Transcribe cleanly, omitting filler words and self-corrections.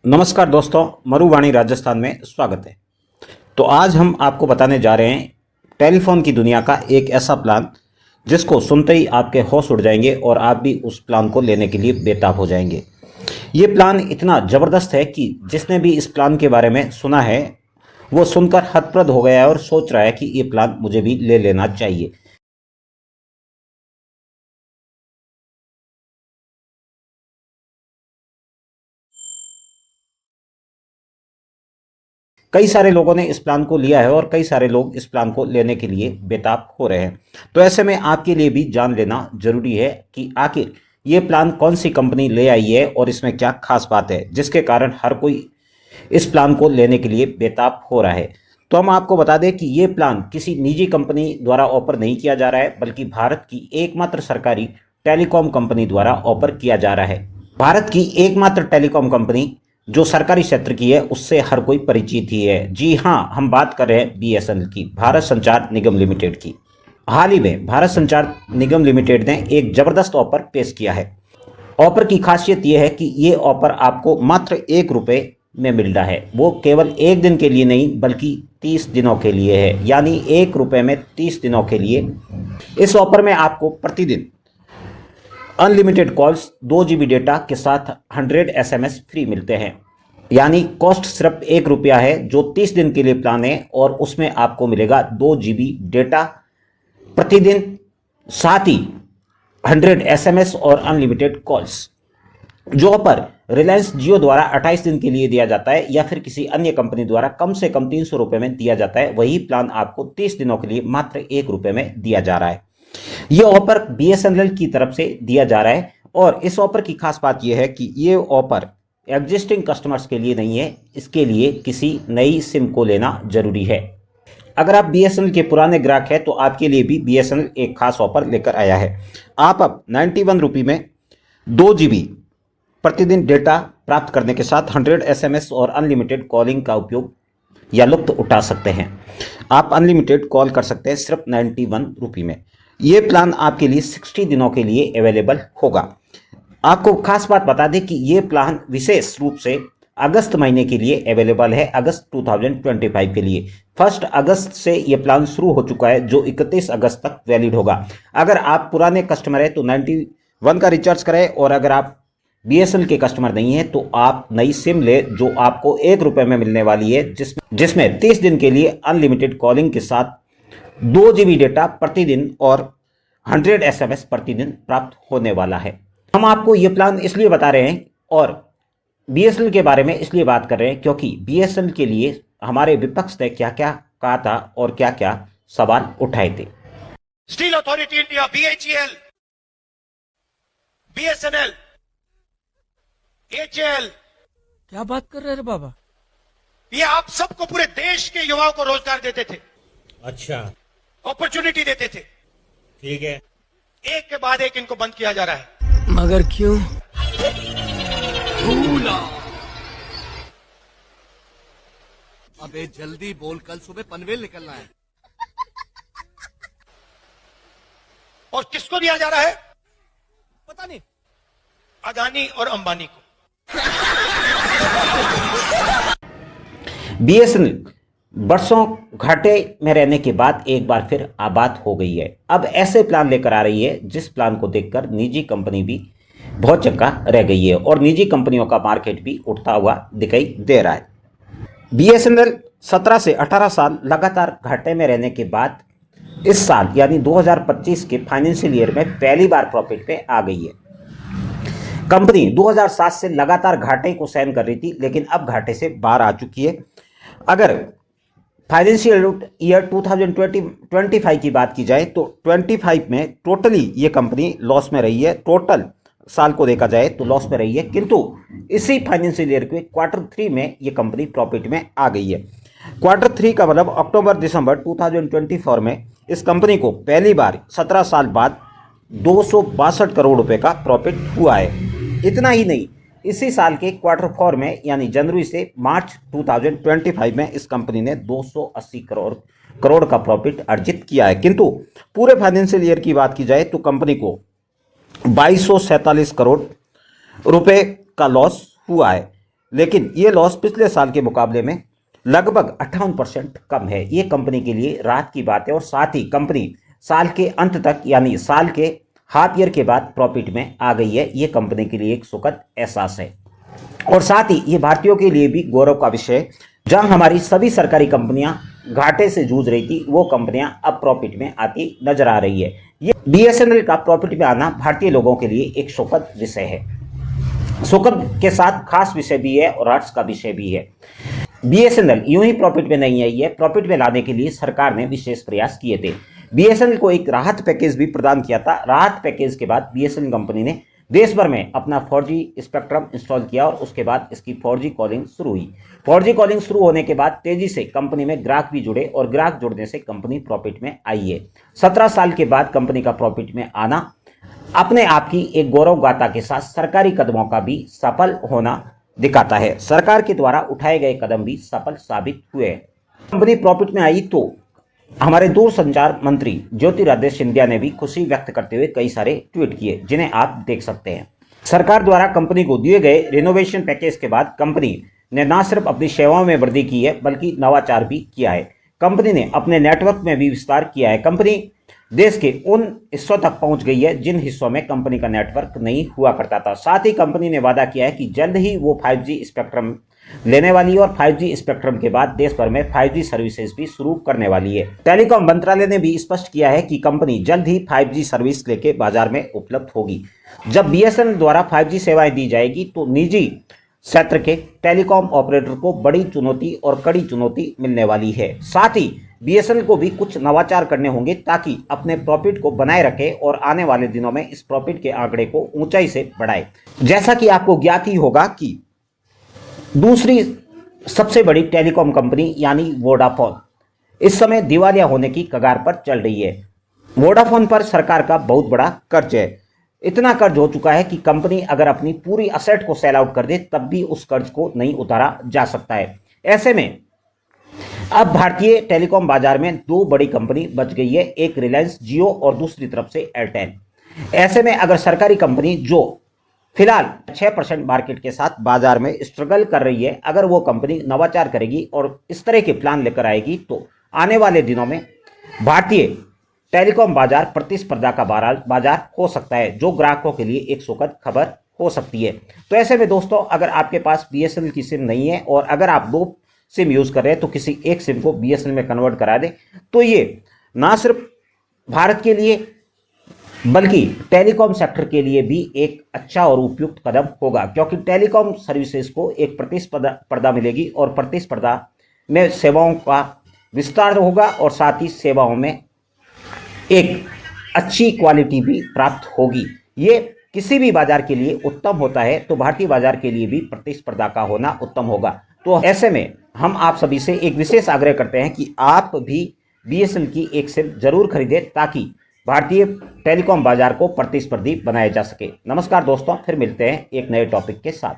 नमस्कार दोस्तों, मरुवाणी राजस्थान में स्वागत है। तो आज हम आपको बताने जा रहे हैं टेलीफोन की दुनिया का एक ऐसा प्लान जिसको सुनते ही आपके होश उड़ जाएंगे और आप भी उस प्लान को लेने के लिए बेताब हो जाएंगे। ये प्लान इतना ज़बरदस्त है कि जिसने भी इस प्लान के बारे में सुना है वो सुनकर हतप्रभ हो गया है और सोच रहा है कि ये प्लान मुझे भी ले लेना चाहिए। कई सारे लोगों ने इस प्लान को लिया है और कई सारे लोग इस प्लान को लेने के लिए बेताब हो रहे हैं। तो ऐसे में आपके लिए भी जान लेना जरूरी है कि आखिर ये प्लान कौन सी कंपनी ले आई है और इसमें क्या खास बात है जिसके कारण हर कोई इस प्लान को लेने के लिए बेताब हो रहा है। तो हम आपको बता दें कि ये प्लान किसी निजी कंपनी द्वारा ऑफर नहीं किया जा रहा है, बल्कि भारत की एकमात्र सरकारी टेलीकॉम कंपनी द्वारा ऑफर किया जा रहा है। भारत की एकमात्र टेलीकॉम कंपनी जो सरकारी क्षेत्र की है उससे हर कोई परिचित ही है। जी हाँ, हम बात कर रहे हैं बीएसएनएल की, भारत संचार निगम लिमिटेड की। हाल ही में भारत संचार निगम लिमिटेड ने एक जबरदस्त ऑफर पेश किया है। ऑफर की खासियत यह है कि ये ऑफर आपको मात्र ₹1 में मिल रहा है। वो केवल एक दिन के लिए नहीं बल्कि 30 दिनों के लिए है, यानी ₹1 में 30 दिनों के लिए। इस ऑफर में आपको प्रतिदिन अनलिमिटेड कॉल्स, 2 GB डेटा के साथ 100 SMS फ्री मिलते हैं। यानी कॉस्ट सिर्फ ₹1 है जो 30 दिन के लिए प्लान है और उसमें आपको मिलेगा 2 GB डेटा प्रतिदिन, साथ ही 100 SMS और अनलिमिटेड कॉल्स। जो ऑफर रिलायंस जियो द्वारा 28 दिन के लिए दिया जाता है या फिर किसी अन्य कंपनी द्वारा कम से कम ₹300 में दिया जाता है, वही प्लान आपको 30 दिनों के लिए मात्र ₹1 में दिया जा रहा है। यह ऑफर बीएसएनएल की तरफ से दिया जा रहा है और इस ऑफर की खास बात यह है कि ये ऑफर एग्जिस्टिंग कस्टमर्स के लिए नहीं है, इसके लिए किसी नई सिम को लेना जरूरी है। अगर आप बीएसएनएल के पुराने ग्राहक हैं तो आपके लिए भी बीएसएनएल एक खास ऑफर लेकर आया है। आप अब ₹91 में 2 GB प्रतिदिन डेटा प्राप्त करने के साथ 100 SMS और अनलिमिटेड कॉलिंग का उपयोग या लुत्फ उठा सकते हैं। आप अनलिमिटेड कॉल कर सकते हैं सिर्फ ₹91 में। ये प्लान आपके लिए 60 दिनों के लिए अवेलेबल होगा। आपको खास बात बता दें कि ये प्लान विशेष रूप से अगस्त महीने के लिए अवेलेबल है, अगस्त 2025 के लिए। 1 अगस्त से ये प्लान शुरू हो चुका है जो 31 अगस्त तक वैलिड होगा। अगर आप पुराने कस्टमर हैं तो 91 का रिचार्ज करें और अगर आप बीएसएनएल के कस्टमर नहीं है तो आप नई सिम ले जो आपको ₹1 में मिलने वाली है, जिसमें 30 दिन के लिए अनलिमिटेड कॉलिंग के साथ 2 GB डेटा प्रतिदिन और 100 SMS प्रतिदिन प्राप्त होने वाला है। हम आपको ये प्लान इसलिए बता रहे हैं और बीएसएनएल के बारे में इसलिए बात कर रहे हैं क्योंकि बीएसएनएल के लिए हमारे विपक्ष ने क्या क्या कहा था और क्या क्या सवाल उठाए थे। Steel authority India, BHEL, BSNL, HAL, क्या बात कर रहे हैं बाबा? ये आप सबको, पूरे देश के युवाओं को रोजगार देते थे, अच्छा, अपॉर्चुनिटी देते थे। ठीक है। एक के बाद एक इनको बंद किया जा रहा है। मगर क्यों? अबे जल्दी बोल, कल सुबह पनवेल निकलना है। और किसको दिया जा रहा है? पता नहीं। अदानी और अंबानी को। बीएसएनएल बरसों घाटे में रहने के बाद एक बार फिर आबाद हो गई है। अब ऐसे प्लान लेकर आ रही है जिस प्लान को देखकर निजी कंपनी भी बहुत चक्का रह गई है और निजी कंपनियों का मार्केट भी उठता हुआ दिखाई दे रहा है। बीएसएनएल 17 से 18 साल लगातार घाटे में रहने के बाद इस साल यानी 2025 के फाइनेंशियल ईयर में पहली बार प्रॉफिट पे आ गई है। कंपनी 2007 से लगातार घाटे को सहन कर रही थी, लेकिन अब घाटे से बाहर आ चुकी है। अगर फाइनेंशियल ईयर 2025 की बात की जाए तो 25 में टोटली ये कंपनी लॉस में रही है। टोटल साल को देखा जाए तो लॉस में रही है, किंतु इसी फाइनेंशियल ईयर के Q3 में ये कंपनी प्रॉफिट में आ गई है। Q3 का मतलब अक्टूबर दिसंबर 2024 में इस कंपनी को पहली बार 17 साल बाद ₹262 करोड़ का प्रॉफिट हुआ है। इतना ही नहीं, इसी साल के Q4 में यानी जनवरी से मार्च 2025 में इस कंपनी ने 280 करोड़ का प्रॉफिट अर्जित किया है। किंतु पूरे फाइनेंशियल ईयर की बात की जाए तो कंपनी को 2247 करोड़ रुपए का लॉस हुआ है। लेकिन ये लॉस पिछले साल के मुकाबले में लगभग 58% कम है। ये कंपनी के लिए राहत की बात है और साथ ही कंपनी साल के अंत तक यानी साल के हाफ ईयर के बाद प्रॉफिट में आ गई है। ये कंपनी के लिए एक सुखद एहसास है और साथ ही ये भारतीयों के लिए भी गौरव का विषय है। जहां हमारी सभी सरकारी कंपनियां घाटे से जूझ रही थी, वो कंपनियां अब प्रॉफिट में आती नजर आ रही है। ये बीएसएनएल का प्रॉफिट में आना भारतीय लोगों के लिए एक सुखद विषय है। सुखद के साथ खास विषय भी है और हर्ष का विषय भी है। बीएसएनएल यूं ही प्रॉफिट में नहीं आई है। प्रॉफिट में लाने के लिए सरकार ने विशेष प्रयास किए थे। बीएसएनएल को एक राहत पैकेज भी प्रदान किया था। राहत पैकेज के बाद बीएसएनएल कंपनी ने देश भर में अपना 4G स्पेक्ट्रम इंस्टॉल किया और उसके बाद इसकी 4G कॉलिंग शुरू हुई। 4G कॉलिंग शुरू होने के बाद तेजी से कंपनी में ग्राहक भी जुड़े और ग्राहक जुड़ने से कंपनी प्रॉफिट में आई है। 17 साल के बाद कंपनी का प्रॉफिट में आना अपने आप की एक गौरव गाथा के साथ सरकारी कदमों का भी सफल होना दिखाता है। सरकार के द्वारा उठाए गए कदम भी सफल साबित हुए। कंपनी प्रॉफिट में आई तो हमारे दूरसंचार मंत्री ज्योतिरादित्य सिंधिया ने भी खुशी व्यक्त करते हुए कई सारे ट्वीट किए, जिन्हें आप देख सकते हैं। सरकार द्वारा कंपनी को दिए गए रिनोवेशन पैकेज के बाद कंपनी ने न सिर्फ अपनी सेवाओं में वृद्धि की है बल्कि नवाचार भी किया है। कंपनी ने अपने नेटवर्क में भी विस्तार किया है। कंपनी देश के उन हिस्सों तक पहुंच गई है जिन हिस्सों में कंपनी का नेटवर्क नहीं हुआ करता था। साथ ही कंपनी ने वादा किया है कि जल्द ही वो 5G स्पेक्ट्रम लेने वाली है और 5G स्पेक्ट्रम के बाद देश भर में 5G सर्विसेज भी शुरू करने वाली है। टेलीकॉम मंत्रालय ने भी स्पष्ट किया है कि कंपनी जल्द ही 5G सर्विस लेके बाजार में उपलब्ध होगी। जब बीएसएनएल द्वारा 5G सेवाएं दी जाएगी तो निजी क्षेत्र के टेलीकॉम ऑपरेटर को बड़ी चुनौती और कड़ी चुनौती मिलने वाली है। साथ ही बीएसएनएल को भी कुछ नवाचार करने होंगे ताकि अपने प्रॉफिट को बनाए रखे और आने वाले दिनों में इस प्रॉफिट के आंकड़े को ऊंचाई से बढ़ाए। जैसा कि आपको ज्ञात ही होगा कि दूसरी सबसे बड़ी टेलीकॉम कंपनी यानी वोडाफोन इस समय दिवालिया होने की कगार पर चल रही है। वोडाफोन पर सरकार का बहुत बड़ा कर्ज है। इतना कर्ज हो चुका है कि कंपनी अगर अपनी पूरी असेट को सेल आउट कर दे तब भी उस कर्ज को नहीं उतारा जा सकता है। ऐसे में अब भारतीय टेलीकॉम बाजार में दो बड़ी कंपनी बच गई है, एक रिलायंस जियो और दूसरी तरफ से एयरटेल। ऐसे में अगर सरकारी कंपनी जो फिलहाल 6% मार्केट के साथ बाजार में स्ट्रगल कर रही है, अगर वो कंपनी नवाचार करेगी और इस तरह के प्लान लेकर आएगी तो आने वाले दिनों में भारतीय टेलीकॉम बाजार प्रतिस्पर्धा का बाजार हो सकता है, जो ग्राहकों के लिए एक सुखद खबर हो सकती है। तो ऐसे में दोस्तों, अगर आपके पास बीएसएनएल की सिम नहीं है और अगर आप दो सिम यूज कर रहे हैं तो किसी एक सिम को बीएसएनएल में कन्वर्ट करा दें, तो ये ना सिर्फ भारत के लिए बल्कि टेलीकॉम सेक्टर के लिए भी एक अच्छा और उपयुक्त कदम होगा, क्योंकि टेलीकॉम सर्विसेज को एक प्रतिस्पर्धा मिलेगी और प्रतिस्पर्धा में सेवाओं का विस्तार होगा और साथ ही सेवाओं में एक अच्छी क्वालिटी भी प्राप्त होगी। ये किसी भी बाजार के लिए उत्तम होता है, तो भारतीय बाजार के लिए भी प्रतिस्पर्धा का होना उत्तम होगा। तो ऐसे में हम आप सभी से एक विशेष आग्रह करते हैं कि आप भी बीएसएनएल की एक सिम जरूर खरीदें ताकि भारतीय टेलीकॉम बाजार को प्रतिस्पर्धी बनाया जा सके। नमस्कार दोस्तों, फिर मिलते हैं एक नए टॉपिक के साथ।